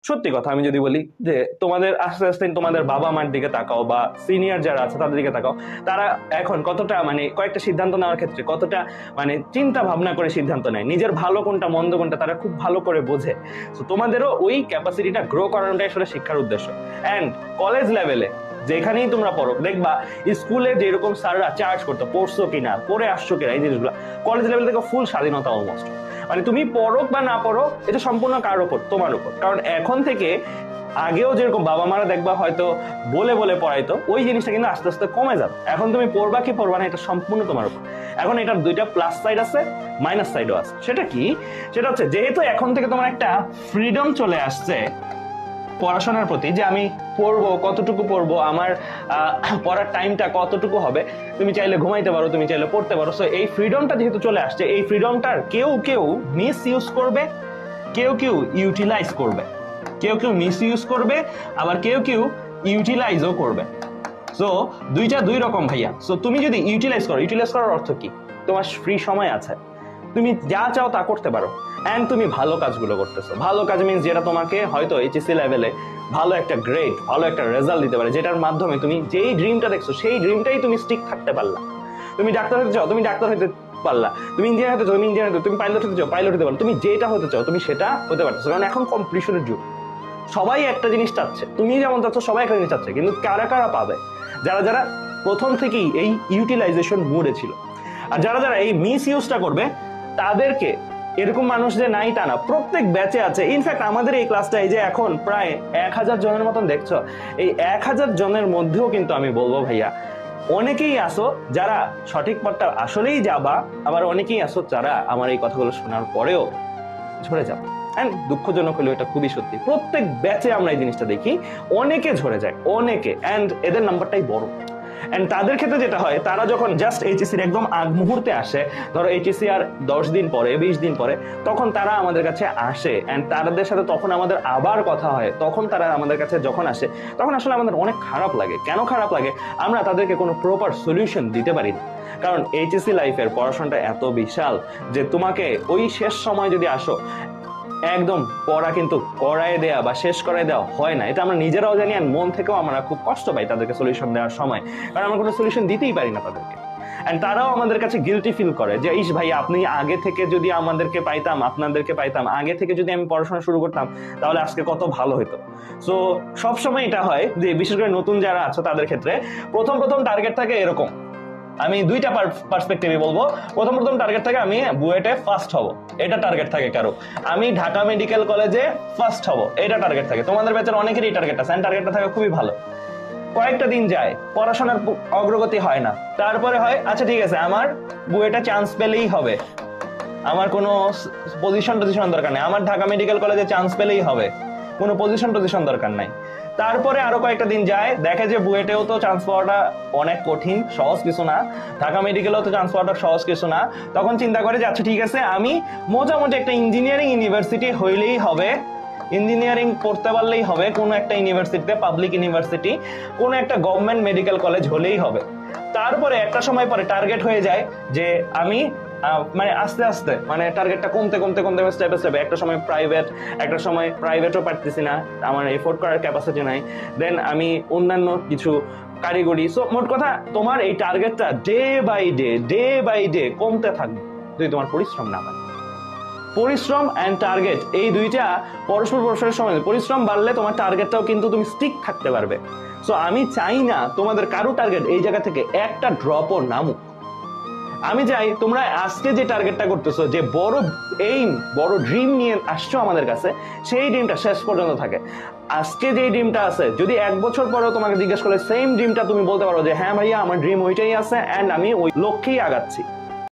সত্যি কথা আমি যদি বলি যে তোমাদের আস্তে আস্তে তোমাদের বাবা মার দিকে তাকাও বা সিনিয়র যারা আছে তাদের দিকে তাকাও, তারা এখন কতটা মানে কয়েকটা সিদ্ধান্ত নেওয়ার ক্ষেত্রে কতটা মানে চিন্তা ভাবনা করে সিদ্ধান্ত নেয়, নিজের ভালো কোনটা মন্দ কোনটা তারা খুব ভালো করে বোঝে। তো তোমাদেরও ওই ক্যাপাসিটিটা গ্রো করানোটাই আসলে শিক্ষার উদ্দেশ্য। অ্যান্ড কলেজ লেভেলে যেখানেই তোমরা পড়ো, দেখবা স্কুলে যেরকম স্যাররা চার্জ করতো পড়ছো কিনা, পড়ে আসছো কিনা, এই জিনিসগুলো কলেজ লেভেল থেকে ফুল স্বাধীনতা অলমোস্ট। মানে তুমি পড়ো বা না পড়ো এটা সম্পূর্ণ কার উপর, তোমার উপর। কারণ এখন থেকে আগেও যেরকম বাবা মারা দেখবা হয়তো বলে বলে পড়াইতো, ওই জিনিসটা কিন্তু আস্তে আস্তে কমে যাবে। এখন তুমি পড়বা কি পড়বা না এটা সম্পূর্ণ তোমার উপর। এখন এটার দুইটা প্লাস সাইড আছে, মাইনাস সাইডও আছে। সেটা কি? সেটা হচ্ছে যেহেতু এখন থেকে তোমার একটা ফ্রিডম চলে আসছে পড়াশোনার প্রতি, যে আমি পড়বো কতটুকু পড়বো, আমার পড়ার টাইমটা কতটুকু হবে, তুমি চাইলে ঘুমাইতে পারো, তুমি চাইলে পড়তে পারো। সো এই ফ্রিডমটা যেহেতু চলে আসছে, এই ফ্রিডমটার কেউ কেউ মিস ইউজ করবে, কেউ কেউ ইউটিলাইজ করবে, কেউ কেউ মিস ইউজ করবে, আবার কেউ কেউ ইউটিলাইজও করবে। সো দুইটা দুই রকম ভাইয়া। সো তুমি যদি ইউটিলাইজ করো, ইউটিলাইজ করার অর্থ কি? তোমার ফ্রি সময় আছে, তুমি যা চাও তা করতে পারো, অ্যান্ড তুমি ভালো কাজগুলো করতেছো। ভালো কাজ মিনস যেটা তোমাকে হয়তো এইচএসসি লেভেলে ভালো একটা গ্রেড, ভালো একটা রেজাল্ট দিতে পারে, যেটার মাধ্যমে তুমি যেই ড্রিমটা দেখছো সেই ড্রিমটাই তুমি স্টিক থাকতে পারলা। তুমি ডাক্তার হতে চাও, তুমি ডাক্তার হতে পারলা। তুমি ইঞ্জিনিয়ার হতে চাও, তুমি ইঞ্জিনিয়ার হতে, তুমি পাইলট হতে চাও, পাইলট হতে পারো। তুমি যেটা হতে চাও তুমি সেটা হতে পারছো। কারণ এখন কম্পিটিশনের যুগ, সবাই একটা জিনিস চাচ্ছে, তুমি যেমন চাচ্ছ সবাই একটা জিনিস চাচ্ছে। কিন্তু কারা কারা পাবে? যারা যারা প্রথম থেকেই এই ইউটিলাইজেশন মোডে ছিল। আর যারা যারা এই মিস ইউজটা করবে তাদেরকে, এরকম মানুষ যে নাই তা না, প্রত্যেক ব্যাচে আছে। ইনফ্যাক্ট আমাদের এই ক্লাসটা এই যে এখন প্রায় 1000 জনের মতন দেখছো, এই 1000 জনের মধ্যেও কিন্তু আমি বলবো ভাইয়া অনেকেই আসো যারা সঠিক পথটা আসলেই যাবা, আবার অনেকেই আসো যারা আমার এই কথাগুলো শোনার পরেও ঝরে যাবে। অ্যান্ড দুঃখজনক হলেও এটা খুবই সত্যি, প্রত্যেক ব্যাচে আমরা এই জিনিসটা দেখি, অনেকে ঝরে যায়, অনেকে। অ্যান্ড এদের নাম্বারটাই বড়। অ্যান্ড তাদের ক্ষেত্রে যেটা হয়, তারা যখন জাস্ট এইচএসসির একদম আগ মুহূর্তে আসে, ধরো এইচএসসি আর 10 দিন পরে 20 দিন পরে, তখন তারা আমাদের কাছে আসে। অ্যান্ড তাদের সাথে তখন আমাদের আবার কথা হয়। তখন তারা আমাদের কাছে যখন আসে তখন আসলে আমাদের অনেক খারাপ লাগে। কেন খারাপ লাগে? আমরা তাদেরকে কোনো প্রপার সলিউশন দিতে পারি না। কারণ এইচএসসি লাইফের পড়াশোনাটা এত বিশাল যে তোমাকে ওই শেষ সময় যদি আসো, একদম পড়া কিন্তু করায় দেয়া বা শেষ করায় দেওয়া হয় না। এটা আমরা নিজেরাও জানি, আর মন থেকেও আমরা খুব কষ্ট পাই তাদেরকে সলিউশন দেওয়ার সময়, কারণ আমরা কোনো সলিউশন দিতেই পারি না তাদেরকে। অ্যান্ড তারাও আমাদের কাছে গিলটি ফিল করে যে ইস ভাই, আপনি আগে থেকে যদি আমাদেরকে পাইতাম, আপনাদেরকে পাইতাম, আগে থেকে যদি আমি পড়াশোনা শুরু করতাম তাহলে আজকে কত ভালো হতো। সো সবসময় এটা হয় যে বিশেষ করে নতুন যারা আছে তাদের ক্ষেত্রে প্রথম প্রথম টার্গেট থাকে এরকম। আমি দুইটা পার্সপেক্টিভে বলবো। প্রথম টার্গেট থাকে আমি বুয়েটে ফার্স্ট হব, এটা টার্গেট থাকে কারো। আমি ঢাকা মেডিকেল কলেজে ফার্স্ট হব, এটা টার্গেট থাকে। তোমাদের ব্যাচের অনেকেরই টার্গেট আছে, টার্গেটটা থাকে খুবই ভালো। কয়েকটা দিন যায়, পড়াশোনার অগ্রগতি হয় না। তারপরে হয় আচ্ছা ঠিক আছে, আমার বুয়েটে চান্স পেলেই হবে, আমার কোনো পজিশন দরকার নেই, আমার ঢাকা মেডিকেল কলেজে চান্স পেলেই হবে, কোনো পজিশন দরকার নাই। তারপরে আরো কয়েকটা দিন যায়, দেখে যে বুয়েটেও তো চান্স পাওয়াটা অনেক কঠিন, সহজ কিছু না, ঢাকা মেডিকেলেও তো চান্স পাওয়াটা সহজ কিছু না। তখন চিন্তা করে যে আচ্ছা ঠিক আছে, আমি মোটামুটি একটা ইঞ্জিনিয়ারিং ইউনিভার্সিটি হইলেই হবে, ইঞ্জিনিয়ারিং পড়তে পারলেই হবে, কোনো একটা ইউনিভার্সিটিতে, পাবলিক ইউনিভার্সিটি, কোনো একটা গভর্নমেন্ট মেডিকেল কলেজ হলেই হবে। তারপরে একটা সময় পরে টার্গেট হয়ে যায় যে আমি মানে আস্তে আস্তে মানে টার্গেটটা কমতে কমতে কমতে স্টেপে স্টেপে, একটা সময় প্রাইভেট, একটা সময় প্রাইভেটও পারতেছি না, আমার এফোর্ড করার ক্যাপাসিটি নাই, দেন আমি অন্যান্য কিছু কারিগরি। সো মোট কথা তোমার এই টার্গেটটা ডে বাই ডে কমতে থাকবে যদি তোমার পরিশ্রম না হয়। পরিশ্রম অ্যান্ড টার্গেট এই দুইটা পরস্পরের সময়, পরিশ্রম বাড়লে তোমার টার্গেটটাও কিন্তু তুমি স্টিক থাকতে পারবে। সো আমি চাই না তোমাদের কারো টার্গেট এই জায়গা থেকে একটা ড্রপও নামুক। আমি চাই তোমরা আজকে যে টার্গেটটা করতেছো, যে বড় এইম, বড় ড্রিম নিয়ে আসছো আমাদের কাছে, সেই ড্রিমটা শেষ পর্যন্ত থাকে। আজকে যে ড্রিমটা আছে, যদি 1 বছর পরেও তোমাকে জিজ্ঞেস করে সেম ড্রিমটা, তুমি বলতে পারো যে হ্যাঁ ভাইয়া আমার ড্রিম ওইটাই আছে অ্যান্ড আমি ওই লক্ষ্যেই আগাচ্ছি।